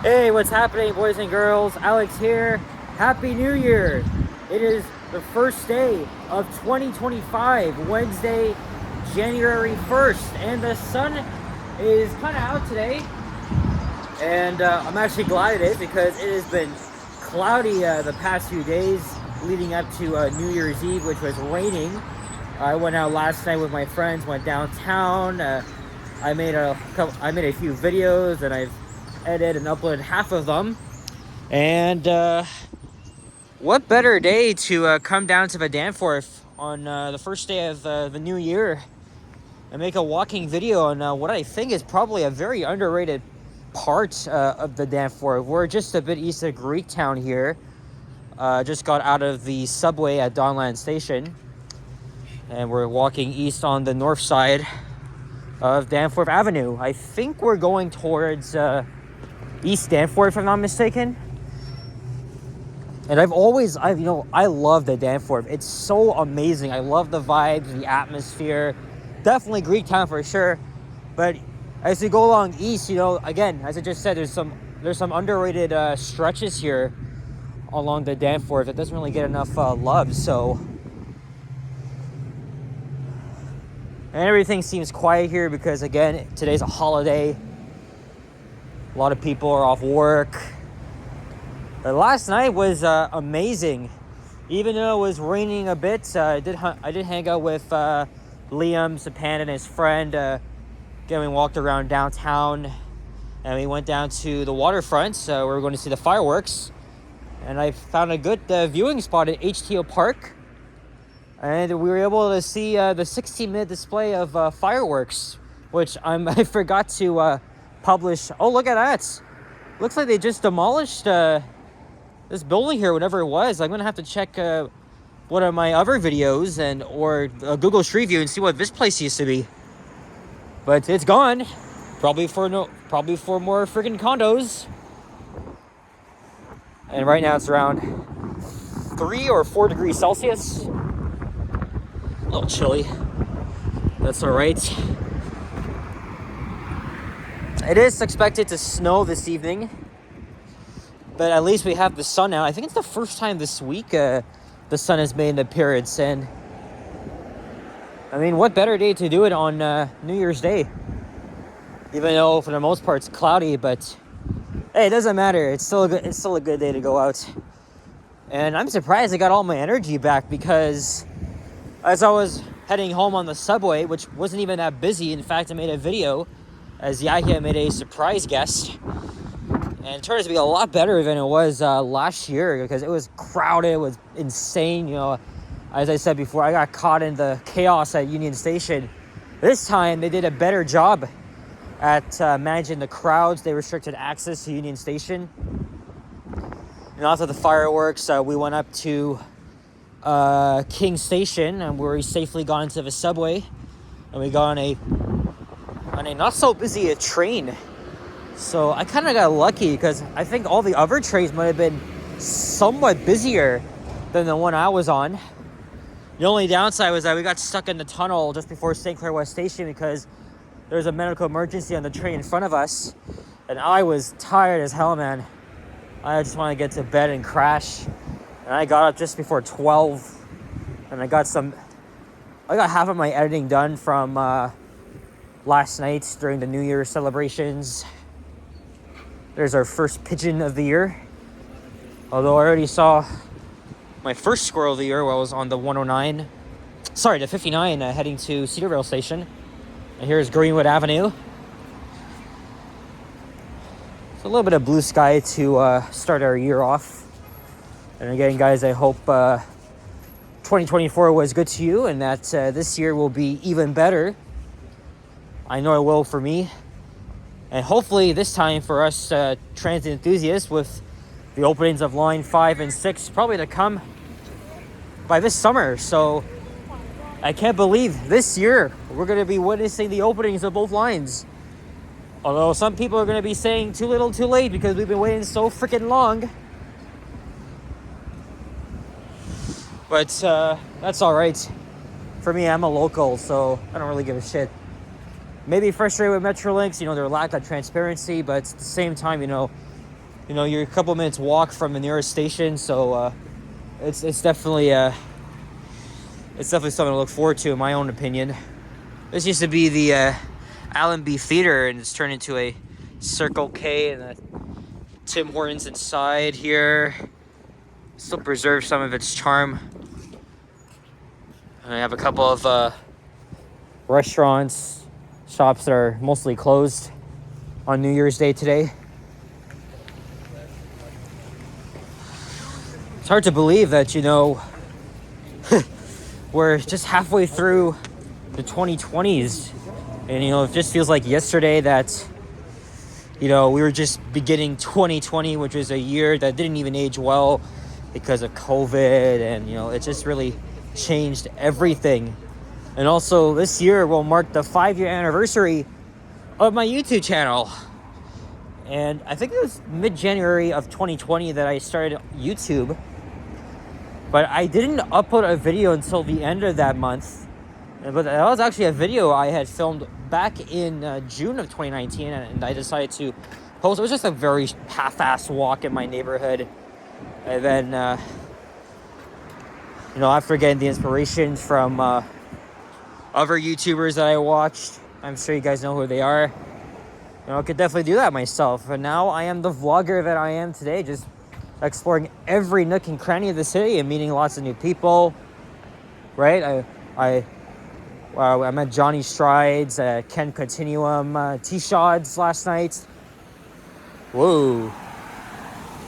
Hey, what's happening, boys and girls? Alex here. Happy New Year. It is the first day of 2025, Wednesday, January 1st, and the sun is kind of out today. And I'm actually glad it is because it has been cloudy the past few days leading up to New Year's Eve, which was raining. I went out last night with my friends, went downtown. I made a few videos, and I've edited and uploaded half of them. And what better day to come down to the Danforth on the first day of the new year and make a walking video on what I think is probably a very underrated part of the Danforth. We're just a bit east of Greektown here. Just got out of the subway at Donland Station, and we're walking east on the north side of Danforth Avenue. I think we're going towards East Danforth, if I'm not mistaken. And I love the Danforth. It's so amazing. I love the vibes, the atmosphere. Definitely Greektown for sure. But as we go along east, again, as I just said, there's some underrated stretches here along the Danforth that doesn't really get enough love. So, and everything seems quiet here because, again, today's a holiday. A lot of people are off work. But last night was amazing. Even though it was raining a bit, I did hang out with Liam, Sapan, and his friend. Again, we walked around downtown, and we went down to the waterfront. So we were going to see the fireworks. And I found a good viewing spot at HTO Park. And we were able to see the 60-minute display of fireworks, which I forgot to publish. Oh, look at that. Looks like they just demolished this building here, whatever it was. I'm going to have to check one of my other videos or Google Street View and see what this place used to be. But it's gone. Probably for more freaking condos. And right now it's around 3 or 4 degrees Celsius. A little chilly. That's all right. It is expected to snow this evening, but at least we have the sun now. I think it's the first time this week the sun has made an appearance, and I mean, what better day to do it on New Year's Day? Even though for the most part it's cloudy, but hey, it doesn't matter. It's still a good day to go out. And I'm surprised I got all my energy back because as I was heading home on the subway, which wasn't even that busy. In fact, I made a video as Yahya made a surprise guest, and it turned out to be a lot better than it was last year because it was crowded, it was insane. As I said before, I got caught in the chaos at Union Station. This time, they did a better job at managing the crowds. They restricted access to Union Station. And after the fireworks, we went up to King Station, and we safely got into the subway, and we got on a not so busy train. So I kind of got lucky because I think all the other trains might have been somewhat busier than the one I was on. The only downside was that we got stuck in the tunnel just before St. Clair West Station because there's a medical emergency on the train in front of us, and I was tired as hell, man. I just wanted to get to bed and crash, and I got up just before 12, and I got half of my editing done from last night during the New Year celebrations. There's our first pigeon of the year. Although I already saw my first squirrel of the year while I was on the 59 heading to Cedarville Station. And here's Greenwood Avenue. It's a little bit of blue sky to start our year off. And again, guys, I hope 2024 was good to you and that this year will be even better. I know it will for me. And hopefully this time for us transit enthusiasts with the openings of Line 5 and 6 probably to come by this summer. So I can't believe this year we're going to be witnessing the openings of both lines. Although some people are going to be saying too little too late because we've been waiting so freaking long. But that's all right. For me, I'm a local, so I don't really give a shit. Maybe frustrated with Metrolinx, their lack of transparency, but at the same time, You know, you're a couple minutes walk from the nearest station, so it's definitely something to look forward to, in my own opinion. This used to be the Allenby Theater, and it's turned into a Circle K and a Tim Hortons inside here. Still preserves some of its charm. I have a couple of restaurants, shops that are mostly closed on New Year's Day today. It's hard to believe that, you know, we're just halfway through the 2020s. And, you know, it just feels like yesterday that, you know, we were just beginning 2020, which is a year that didn't even age well because of COVID. And, you know, it just really changed everything. And also, this year will mark the 5-year anniversary of my YouTube channel. And I think it was mid-January of 2020 that I started YouTube. But I didn't upload a video until the end of that month. But that was actually a video I had filmed back in June of 2019, and I decided to post. It was just a very half-assed walk in my neighborhood. And then, you know, after getting the inspiration from other YouTubers that I watched, I'm sure you guys know who they are. You know, I could definitely do that myself. And now I am the vlogger that I am today, just exploring every nook and cranny of the city and meeting lots of new people. Right? I met Johnny Strides, Ken Continuum, T-Shods last night. Whoa.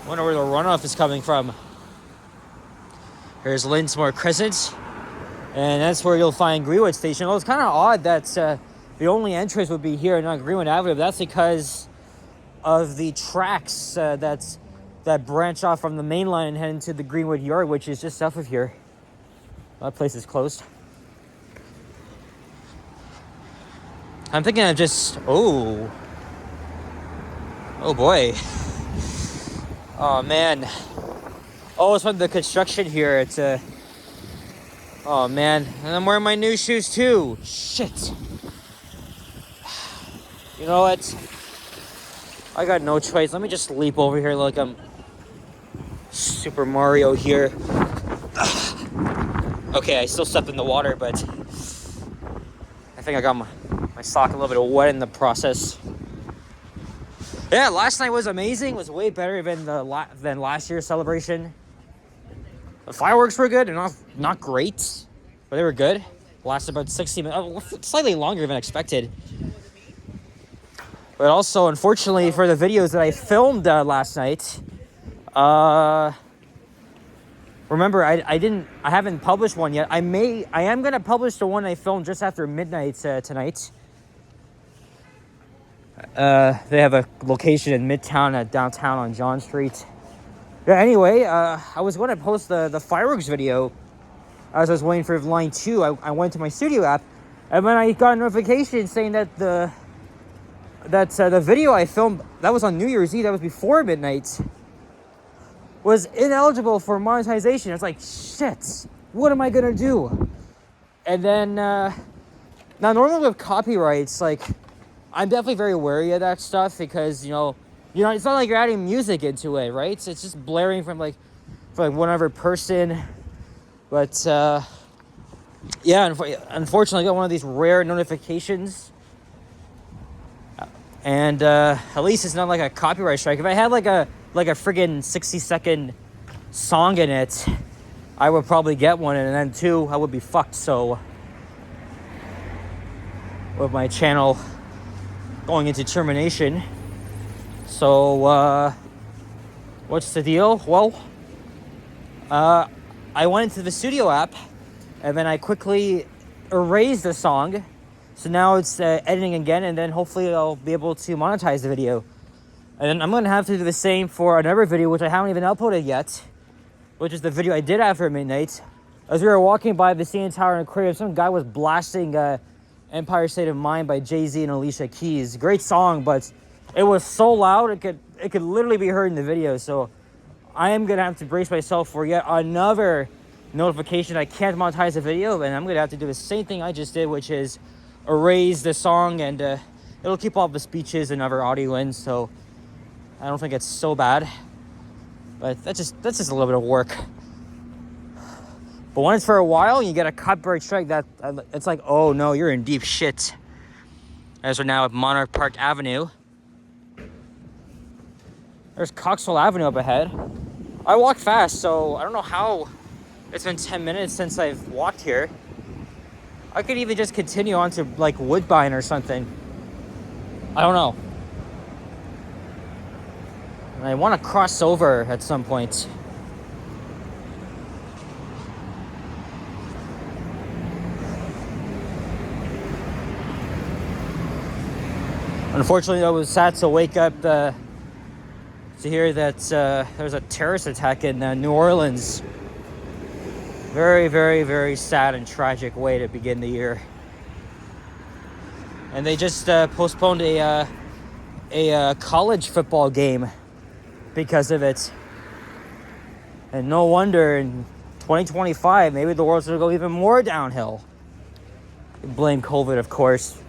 Wonder where the runoff is coming from. Here's Linsmore Crescent. And that's where you'll find Greenwood Station. Well, it's kind of odd that the only entrance would be here and not Greenwood Avenue. But that's because of the tracks that branch off from the main line and head into the Greenwood Yard, which is just south of here. That place is closed. I'm thinking of just... Oh boy. Oh, man. Oh, it's from the construction here. It's a... Oh, man. And I'm wearing my new shoes, too. Shit. You know what? I got no choice. Let me just leap over here like I'm Super Mario here. Okay, I still stepped in the water, but I think I got my sock a little bit wet in the process. Yeah, last night was amazing. It was way better than last year's celebration. The fireworks were good and not great, but they were good. Lasted about 60 minutes, slightly longer than expected. But also, unfortunately, for the videos that I filmed last night, remember, I haven't published one yet. I am gonna publish the one I filmed just after midnight tonight. They have a location in Midtown at downtown on John Street. Yeah, anyway, I was going to post the fireworks video as I was waiting for line 2. I went to my studio app, and then I got a notification saying that the video I filmed, that was on New Year's Eve, that was before midnight, was ineligible for monetization. I was like, shit, what am I going to do? And then, now normally with copyrights, like, I'm definitely very wary of that stuff because, you know, it's not like you're adding music into it, right? So it's just blaring from one other person. But, yeah, unfortunately, I got one of these rare notifications. And at least it's not like a copyright strike. If I had like a friggin' 60-second song in it, I would probably get one, and then 2, I would be fucked. So with my channel going into termination. So what's the deal? Well, I went into the studio app, and then I quickly erased the song. So now it's editing again, and then hopefully I'll be able to monetize the video. And then I'm going to have to do the same for another video, which I haven't even uploaded yet, which is the video I did after midnight. As we were walking by the CN Tower in Aquarium, some guy was blasting Empire State of Mind by Jay-Z and Alicia Keys. Great song, but it was so loud, it could literally be heard in the video. So I am going to have to brace myself for yet another notification I can't monetize the video, and I'm going to have to do the same thing I just did, which is erase the song, and it'll keep all the speeches and other audio in. So I don't think it's so bad, but that's just a little bit of work. But when it's for a while, you get a copyright strike. That it's like, oh no, you're in deep shit. As we're now at Monarch Park Avenue. There's Coxwell Avenue up ahead. I walk fast, so I don't know how it's been 10 minutes since I've walked here. I could even just continue on to like Woodbine or something. I don't know. And I want to cross over at some point. Unfortunately, I was sad to wake up to hear that there's a terrorist attack in New Orleans. Very, very, very sad and tragic way to begin the year. And they just postponed a college football game because of it. And no wonder in 2025, maybe the world's going to go even more downhill. Blame COVID, of course.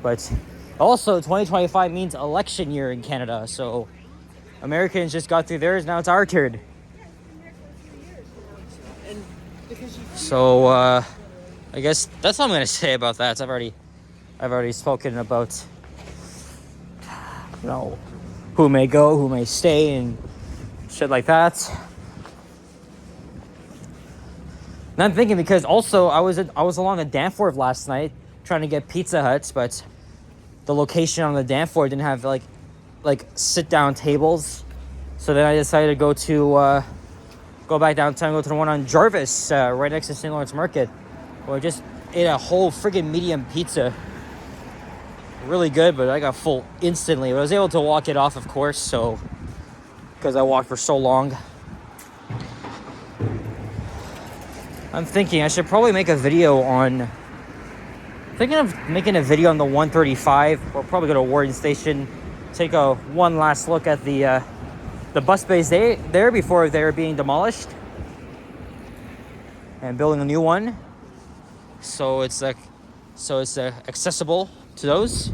But also, 2025 means election year in Canada. So Americans just got through theirs. Now it's our turn. So I guess that's all I'm going to say about that. I've already spoken about, you know, who may go, who may stay, and shit like that. And I'm thinking because also I was along the Danforth last night trying to get Pizza Hut, but the location on the Danforth didn't have like sit down tables. So then I decided to go back downtown, go to the one on Jarvis, right next to St. Lawrence Market. Where I just ate a whole friggin' medium pizza. Really good, but I got full instantly. But I was able to walk it off, of course, so because I walked for so long. I'm thinking I should probably make a video on. Thinking of making a video on the 135. We'll probably go to Warden Station, take one last look at the bus bays there before they were being demolished and building a new one. So it's accessible to those.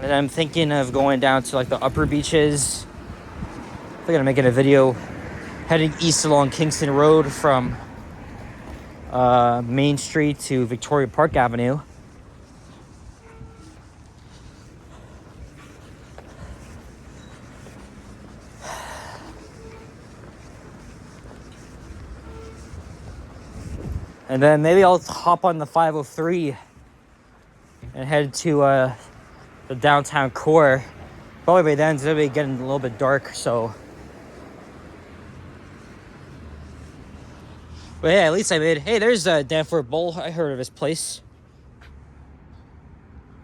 And I'm thinking of going down to like the upper beaches. I'm thinking of making a video heading east along Kingston Road from Main Street to Victoria Park Avenue. And then maybe I'll hop on the 503 and head to the downtown core. Probably by then it's going to be getting a little bit dark, so. But yeah, at least I made. Hey, there's Danforth Bull. I heard of his place.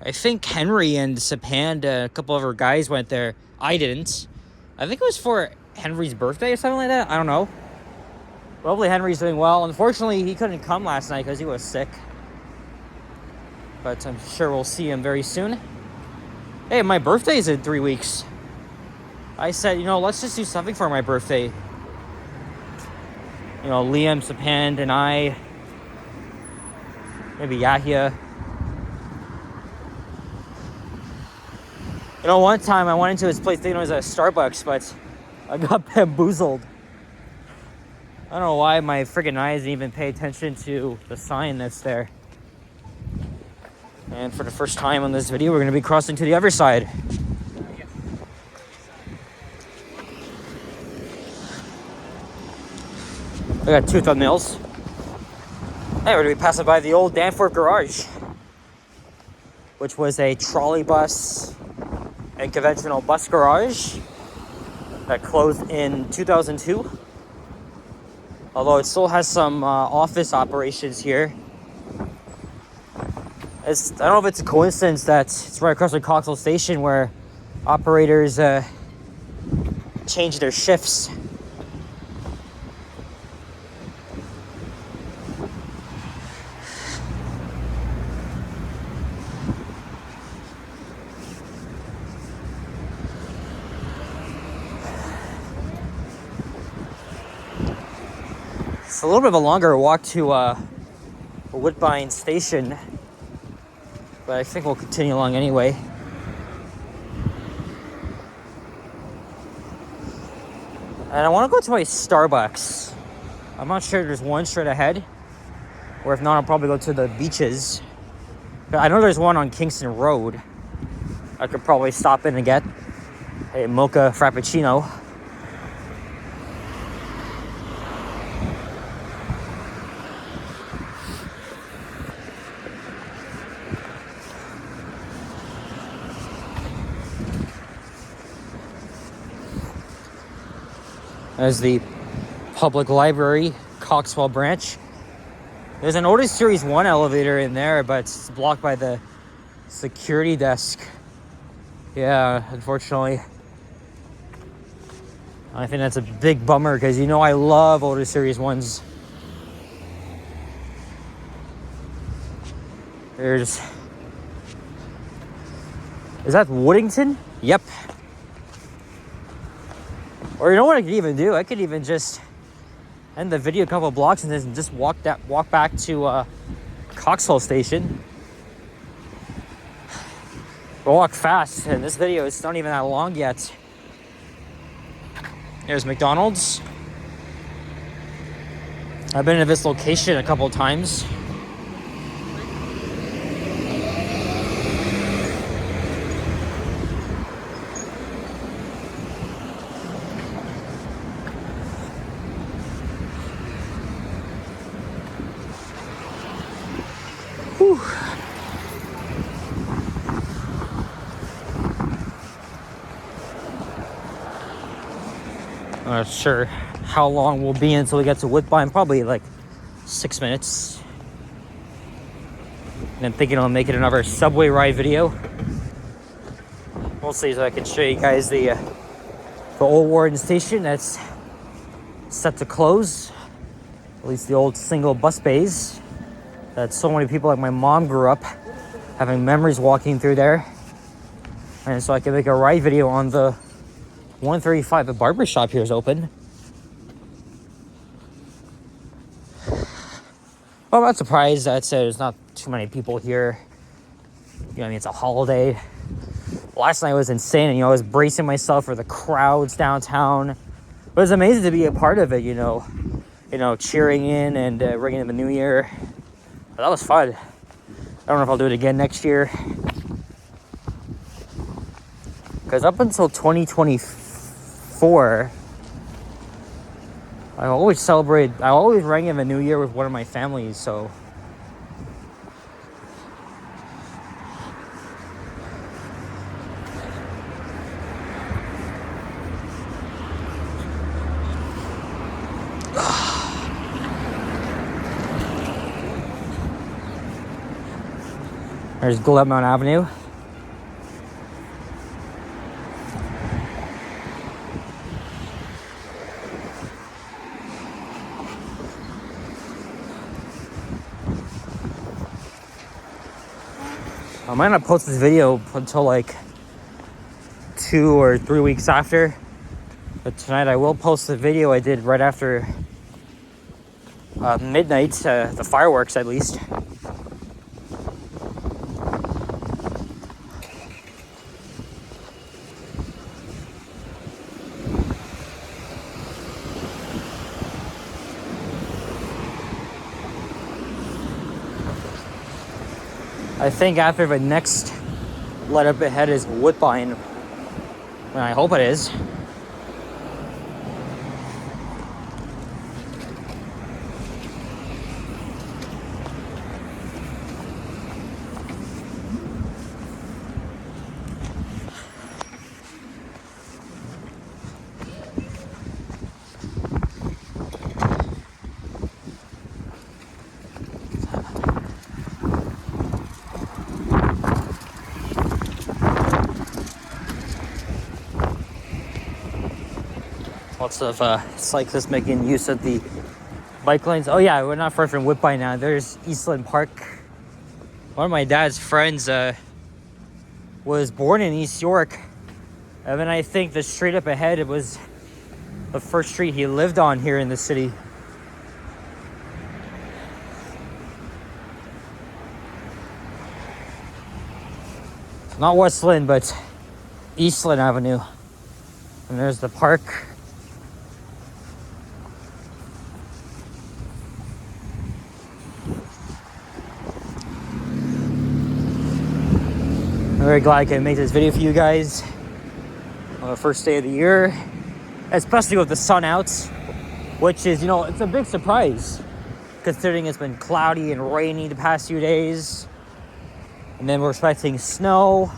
I think Henry and Sapand, a couple of our guys went there. I didn't. I think it was for Henry's birthday or something like that. I don't know. Hopefully Henry's doing well. Unfortunately, he couldn't come last night because he was sick. But I'm sure we'll see him very soon. Hey, my birthday is in 3 weeks. I said, let's just do something for my birthday. Liam, Sapand, and I. Maybe Yahya. One time I went into his place thinking it was a Starbucks, but I got bamboozled. I don't know why my freaking eyes didn't even pay attention to the sign that's there. And for the first time on this video, we're going to be crossing to the other side. I got two thumbnails. Hey, we're going to be passing by the old Danforth garage, which was a trolley bus and conventional bus garage that closed in 2002. Although it still has some office operations here. I don't know if it's a coincidence that it's right across from Coxwell Station where operators change their shifts. It's a little bit of a longer walk to Woodbine Station, but I think we'll continue along anyway. And I want to go to a Starbucks. I'm not sure there's one straight ahead. Or if not, I'll probably go to the beaches. But I know there's one on Kingston Road. I could probably stop in and get a mocha frappuccino. There's the public library, Coxwell branch. There's an Otis Series 1 elevator in there, but it's blocked by the security desk. Yeah, unfortunately. I think that's a big bummer because you know I love Otis Series 1s. There's... Is that Woodington? Yep. Or you know what I could even do? I could even just end the video a couple of blocks and then just walk back to Coxwell Station. We'll walk fast, and this video is not even that long yet. There's McDonald's. I've been to this location a couple of times. Whew. I'm not sure how long we'll be until we get to Woodbine. Probably like 6 minutes. And I'm thinking I'll make it another subway ride video. We'll see, so I can show you guys the old Warden Station that's set to close. At least the old single bus bays that so many people like my mom grew up having memories walking through there. And so I can make a ride video on the 135. The barber shop here is open. Well, I'm not surprised that there's not too many people here. You know, I mean, it's a holiday. Last night was insane, and I was bracing myself for the crowds downtown. But it's amazing to be a part of it, you know, cheering in and ringing in the new year. But that was fun. I don't know if I'll do it again next year. Because up until 2024, I always rang in the new year with one of my families, so. There's Glenmount Avenue. I might not post this video until like 2 or 3 weeks after. But tonight I will post the video I did right after midnight, the fireworks at least. I think after the next let up ahead is Woodbine. And I hope it is. Lots of cyclists making use of the bike lanes. Oh yeah, we're not far from Woodbine now. There's Eastland Park. One of my dad's friends was born in East York. And then I think the street up ahead, it was the first street he lived on here in the city. It's not Westland, but Eastland Avenue. And there's the park. I'm very glad I could make this video for you guys on the first day of the year, especially with the sun out, which is, it's a big surprise considering it's been cloudy and rainy the past few days. And then we're expecting snow.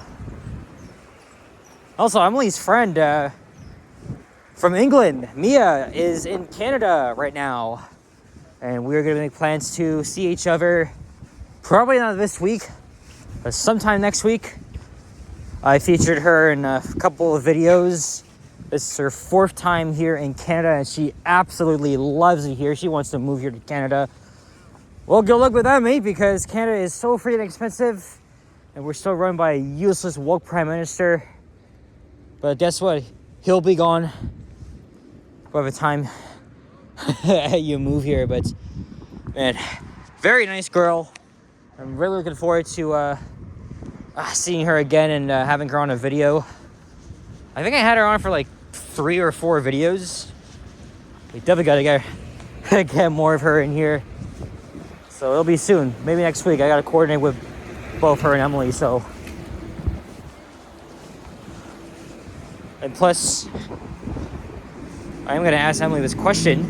Also, Emily's friend from England, Mia, is in Canada right now. And we're going to make plans to see each other probably not this week, but sometime next week. I featured her in a couple of videos. This is her 4th time here in Canada, and she absolutely loves it here. She wants to move here to Canada. Well, good luck with that, mate, because Canada is so freaking expensive, and we're still run by a useless woke prime minister. But guess what? He'll be gone by the time you move here. But, man, very nice girl. I'm really looking forward to seeing her again and having her on a video. I think I had her on for like 3 or 4 videos. We definitely gotta get more of her in here. So it'll be soon, maybe next week. I gotta coordinate with both her and Emily. So, and plus, I'm gonna ask Emily this question: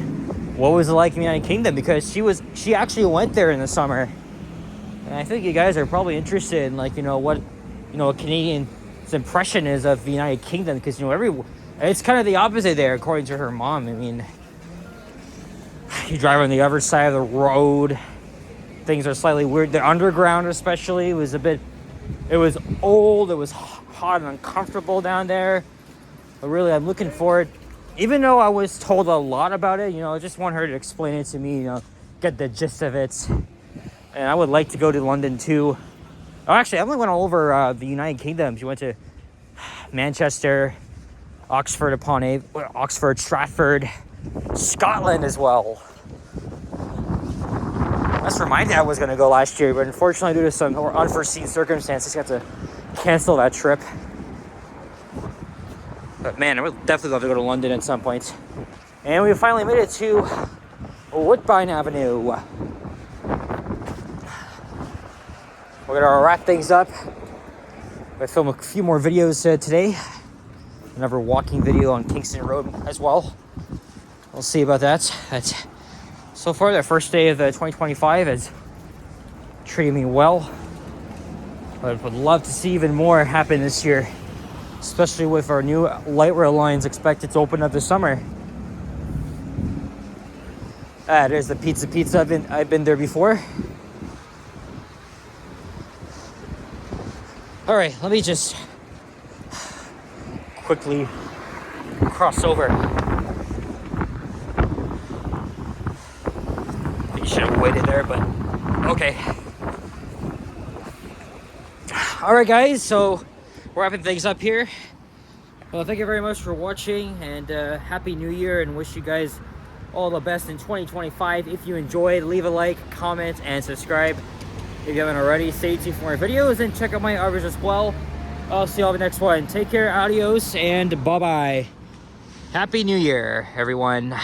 what was it like in the United Kingdom? Because she actually went there in the summer. And I think you guys are probably interested in, like, what a Canadian's impression is of the United Kingdom, because it's kind of the opposite there, according to her mom. I mean, you drive on the other side of the road, things are slightly weird. The underground, especially, it was old, it was hot and uncomfortable down there. But really, I'm looking forward, even though I was told a lot about it. I just want her to explain it to me, get the gist of it. And I would like to go to London too. Oh, actually, Emily went all over the United Kingdom. She went to Manchester, Oxford, Stratford, Scotland as well. That's where my dad was going to go last year, but unfortunately, due to some unforeseen circumstances, he had to cancel that trip. But man, I would definitely love to go to London at some point. And we finally made it to Woodbine Avenue. We're going to wrap things up. I'm going to film a few more videos today. Another walking video on Kingston Road as well. We'll see about that. So far, the first day of 2025 has treated me well. But would love to see even more happen this year, especially with our new light rail lines expected to open up this summer. There's the Pizza. I've been there before. All right, let me just quickly cross over. You should have waited there, but okay. All right, guys, so we're wrapping things up here. Well, thank you very much for watching, and Happy New Year, and wish you guys all the best in 2025. If you enjoyed, leave a like, comment, and subscribe. If you haven't already, stay tuned for more videos and check out my others as well. I'll see you all in the next one. Take care, adios, and bye-bye. Happy New Year, everyone.